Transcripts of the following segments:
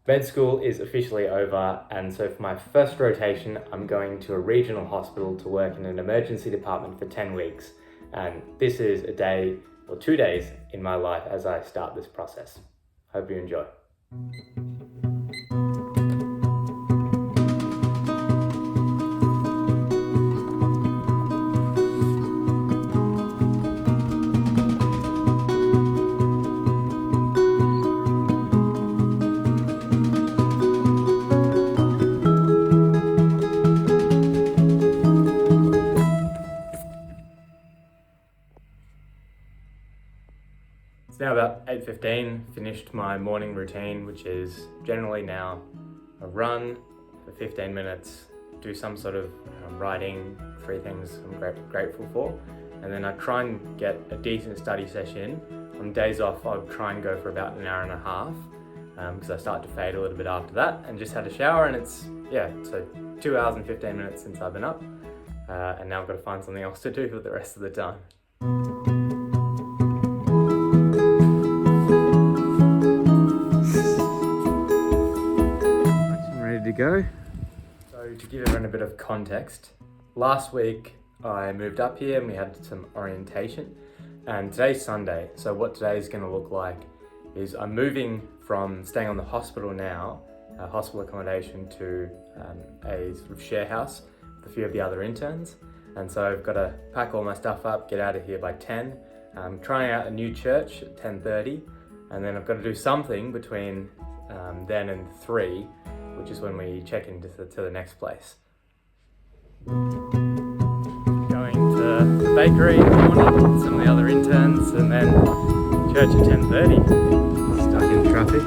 Med school is officially over, and so for my first rotation, I'm going to a regional hospital to work in an emergency department for 10 weeks. And this is a day or 2 days in my life as I start this process. Hope you enjoy. It's now about 8:15, finished my morning routine, which is generally now a run for 15 minutes, do some sort of writing, 3 things I'm grateful for, and then I try and get a decent study session. On days off, I'll try and go for about an hour and a half, because I start to fade a little bit after that, and just had a shower, and so 2 hours and 15 minutes since I've been up, and now I've got to find something else to do for the rest of the time. To go. So to give everyone a bit of context, last week I moved up here and we had some orientation, and today's Sunday. So what today is going to look like is I'm moving from staying on the hospital now, hospital accommodation, to a sort of share house with a few of the other interns. And so I've got to pack all my stuff up, get out of here by 10. I'm trying out a new church at 10:30, and then I've got to do something between then and 3, which is when we check into the next place. Going to the bakery in the morning with some of the other interns, and then church at 10:30. Stuck in traffic.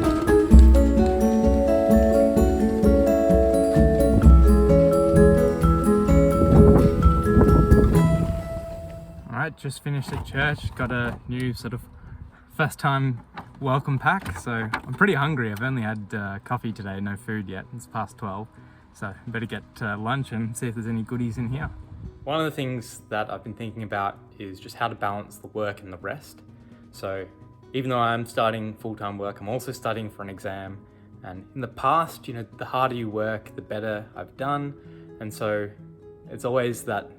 Alright, just finished at church, got a new sort of first time welcome pack, so I'm pretty hungry. I've only had coffee today, no food yet. It's past 12, so better get lunch and see if there's any goodies in here. One of the things that I've been thinking about is just how to balance the work and the rest. So even though I'm starting full-time work, I'm also studying for an exam, and in the past, the harder you work, the better I've done, and so it's always that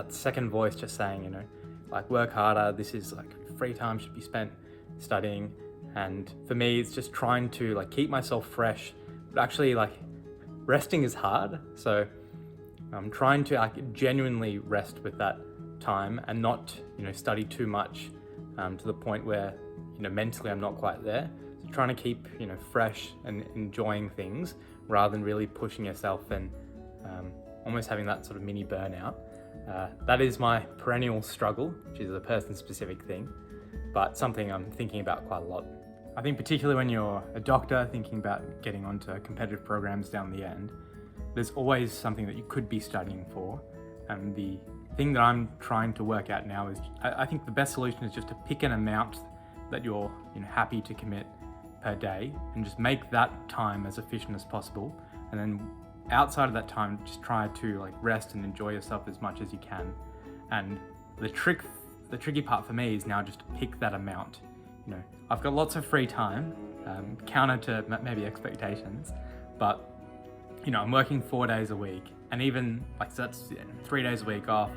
second voice just saying, like, work harder, this is like free time should be spent studying. And for me, it's just trying to keep myself fresh, but actually resting is hard. So I'm trying to genuinely rest with that time and not study too much to the point where mentally I'm not quite there. So trying to keep fresh and enjoying things rather than really pushing yourself and almost having that sort of mini burnout. That is my perennial struggle, which is a person-specific thing, but something I'm thinking about quite a lot. I think particularly when you're a doctor thinking about getting onto competitive programs down the end, there's always something that you could be studying for. And the thing that I'm trying to work out now is, I think the best solution is just to pick an amount that you're happy to commit per day and just make that time as efficient as possible. And then outside of that time, just try to rest and enjoy yourself as much as you can. And the tricky part for me is now just to pick that amount. I've got lots of free time, counter to maybe expectations, but I'm working 4 days a week, and even so that's 3 days a week off.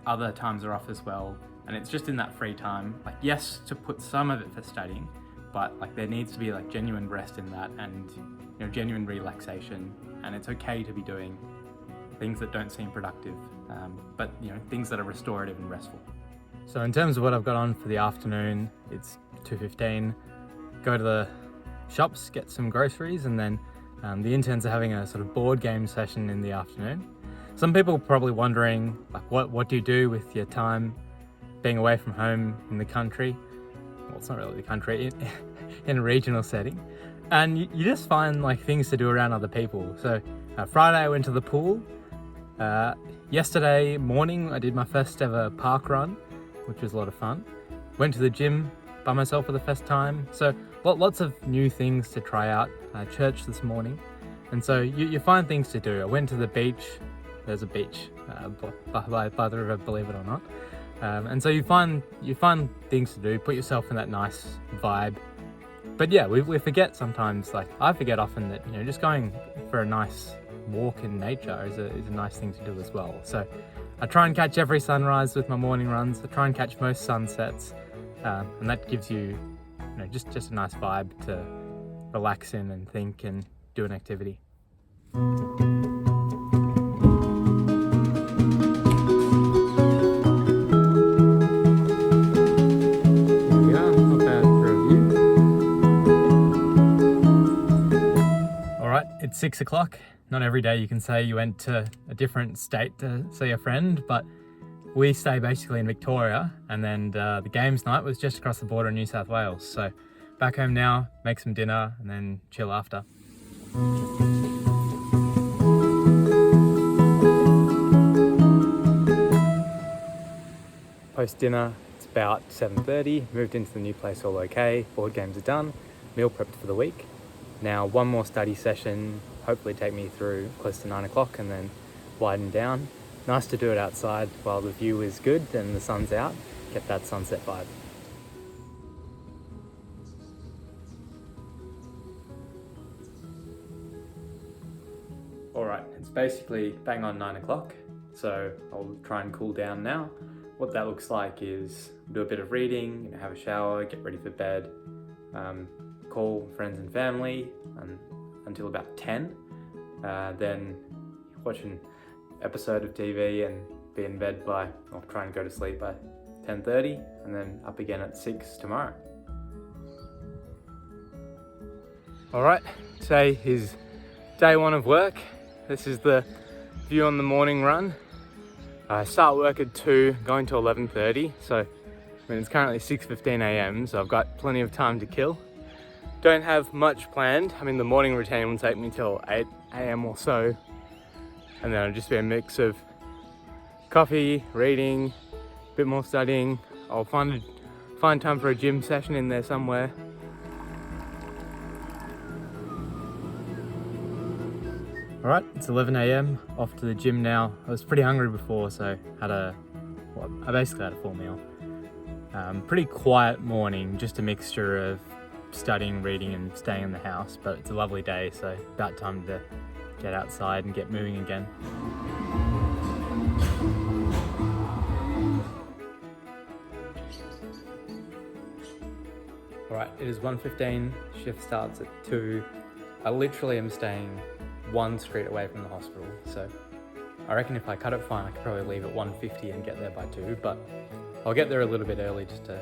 Other times are off as well, and it's just in that free time. Yes, to put some of it for studying, but there needs to be genuine rest in that, and genuine relaxation. And it's okay to be doing things that don't seem productive, but things that are restorative and restful. So in terms of what I've got on for the afternoon, it's 2:15. Go to the shops, get some groceries, and then the interns are having a sort of board game session in the afternoon. Some people are probably wondering, what do you do with your time being away from home in the country? Well, it's not really the country, in a regional setting. And you just find things to do around other people. So Friday I went to the pool. Yesterday morning I did my first ever park run, which was a lot of fun. Went to the gym by myself for the first time. So lots of new things to try out. Church this morning. And so you find things to do. I went to the beach. There's a beach by the river, believe it or not. And so you find things to do, put yourself in that nice vibe. But yeah, we forget sometimes, like I forget often that, just going for a nice walk in nature is a nice thing to do as well. So I try and catch every sunrise with my morning runs. I try and catch most sunsets, and that gives you, just a nice vibe to relax in and think and do an activity. It's 6 o'clock. Not every day you can say you went to a different state to see a friend, but we stay basically in Victoria, and then the games night was just across the border in New South Wales. So back home now, make some dinner and then chill after. Post dinner, it's about 7:30, moved into the new place all okay, board games are done, meal prepped for the week. Now one more study session, hopefully take me through close to 9 o'clock and then widen down. Nice to do it outside while the view is good and the sun's out, get that sunset vibe. Alright, it's basically bang on 9 o'clock, so I'll try and cool down now. What that looks like is do a bit of reading, have a shower, get ready for bed, call friends and family until about 10, then watch an episode of TV and be in bed or try and go to sleep by 10:30, and then up again at 6 tomorrow. Alright, today is day one of work. This is the view on the morning run. I start work at 2, going to 11:30, so it's currently 6:15 a.m, so I've got plenty of time to kill. Don't have much planned. The morning routine will take me till 8 a.m. or so, and then it'll just be a mix of coffee, reading, a bit more studying. I'll find time for a gym session in there somewhere. Alright, it's 11 a.m, off to the gym now. I was pretty hungry before, so I basically had a full meal. Pretty quiet morning, just a mixture of studying, reading and staying in the house, but it's a lovely day, so about time to get outside and get moving again. Alright, it is 1:15, shift starts at 2. I literally am staying one street away from the hospital, so I reckon if I cut it fine I could probably leave at 1:50 and get there by 2, but I'll get there a little bit early just to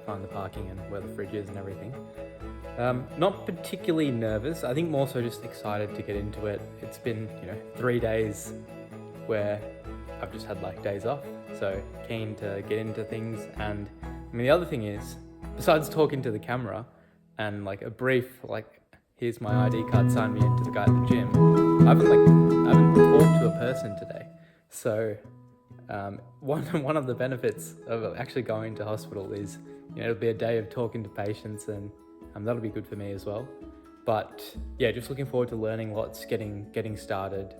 find the parking and where the fridge is and everything. Not particularly nervous, I think more so just excited to get into it. It's been 3 days where I've just had days off, so keen to get into things. And the other thing is, besides talking to the camera and a brief here's my ID card, sign me into the guy at the gym, I haven't talked to a person today. So one of the benefits of actually going to hospital is it'll be a day of talking to patients, and that'll be good for me as well. But yeah, just looking forward to learning lots, getting started.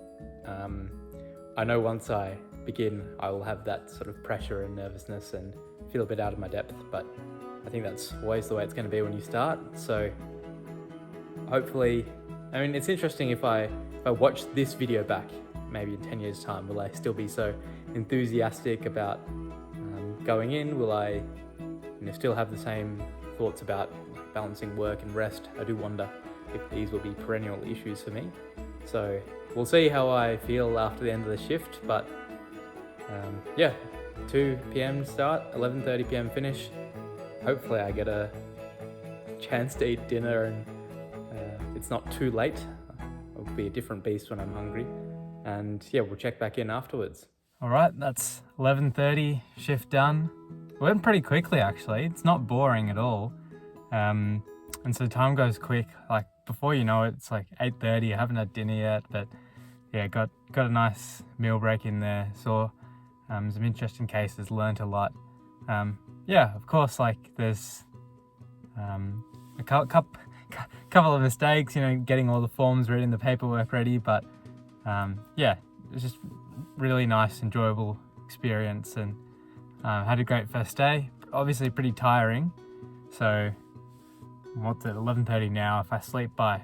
I know once I begin, I will have that sort of pressure and nervousness and feel a bit out of my depth, but I think that's always the way it's going to be when you start. So hopefully, it's interesting if I watch this video back maybe in 10 years time, will I still be so enthusiastic about going in? Will I still have the same thoughts about balancing work and rest? I do wonder if these will be perennial issues for me. So we'll see how I feel after the end of the shift, but yeah, 2 p.m. start, 11:30 p.m. finish. Hopefully I get a chance to eat dinner and it's not too late. It'll be a different beast when I'm hungry. And yeah, we'll check back in afterwards. All right, that's 11:30, shift done. It went pretty quickly actually. It's not boring at all. And so time goes quick. Before you know it, it's 8:30. I haven't had dinner yet, but yeah, got a nice meal break in there. Saw some interesting cases, learnt a lot. Yeah, of course, there's a couple of mistakes, getting all the forms ready and the paperwork ready, but yeah, it's just really nice, enjoyable experience, and had a great first day. Obviously pretty tiring, so what's it, 11:30 now. If I sleep by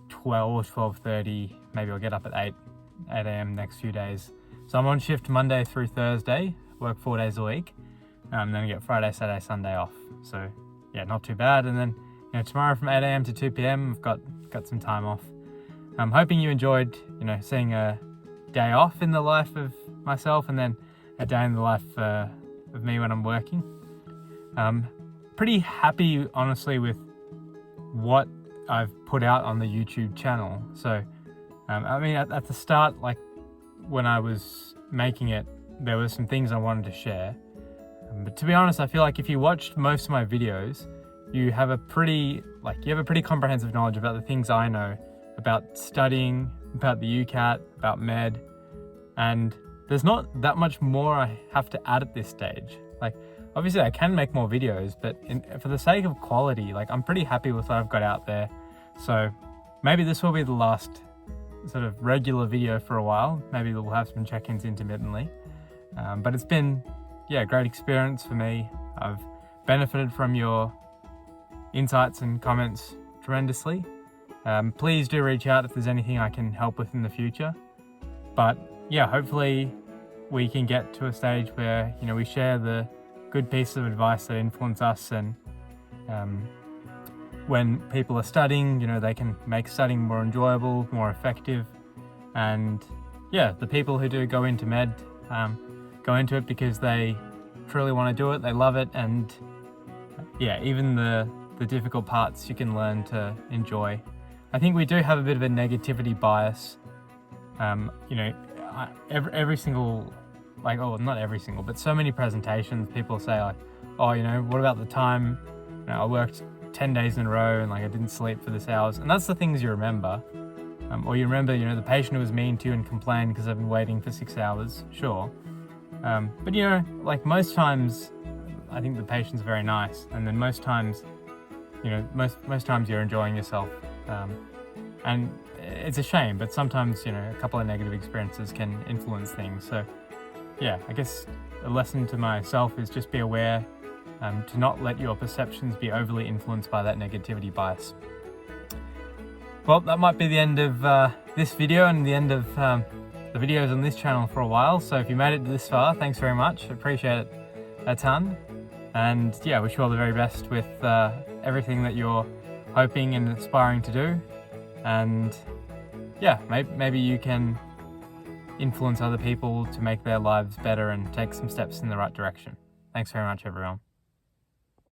12 or 12:30, maybe I'll get up at 8 a.m. next few days. So I'm on shift Monday through Thursday, work 4 days a week, then I get Friday, Saturday, Sunday off. So yeah, not too bad. And then tomorrow from 8 a.m. to 2 p.m. I've got some time off. I'm hoping you enjoyed seeing a day off in the life of myself, and then a day in the life of me when I'm working. Pretty happy, honestly, with what I've put out on the YouTube channel. So I mean, at the start, like when I was making it, there were some things I wanted to share, but to be honest, I feel like if you watched most of my videos, you have a pretty comprehensive knowledge about the things I know about studying, about the UCAT, about med, and there's not that much more I have to add at this stage. Like, obviously I can make more videos, but for the sake of quality, like, I'm pretty happy with what I've got out there. So maybe this will be the last sort of regular video for a while. Maybe we'll have some check-ins intermittently. But it's been, a great experience for me. I've benefited from your insights and comments tremendously. Please do reach out if there's anything I can help with in the future. But yeah, hopefully we can get to a stage where, we share the good pieces of advice that influence us, and when people are studying, they can make studying more enjoyable, more effective. And yeah, the people who do go into med, go into it because they truly want to do it, they love it, and even the difficult parts you can learn to enjoy. I think we do have a bit of a negativity bias. Every single, not every single, but so many presentations, people say like, oh, what about the time, I worked 10 days in a row and I didn't sleep for this hours. And that's the things you remember. Or you remember, the patient who was mean to you and complained because I've been waiting for 6 hours, sure. But most times, I think the patient's very nice. And then most times, most times you're enjoying yourself. And it's a shame, but sometimes, a couple of negative experiences can influence things. So yeah, I guess a lesson to myself is just be aware, to not let your perceptions be overly influenced by that negativity bias. Well, that might be the end of this video and the end of the videos on this channel for a while. So if you made it this far, thanks very much. I appreciate it a ton. And yeah, wish you all the very best with everything that you're hoping and aspiring to do. And yeah, maybe you can influence other people to make their lives better and take some steps in the right direction. Thanks very much, everyone.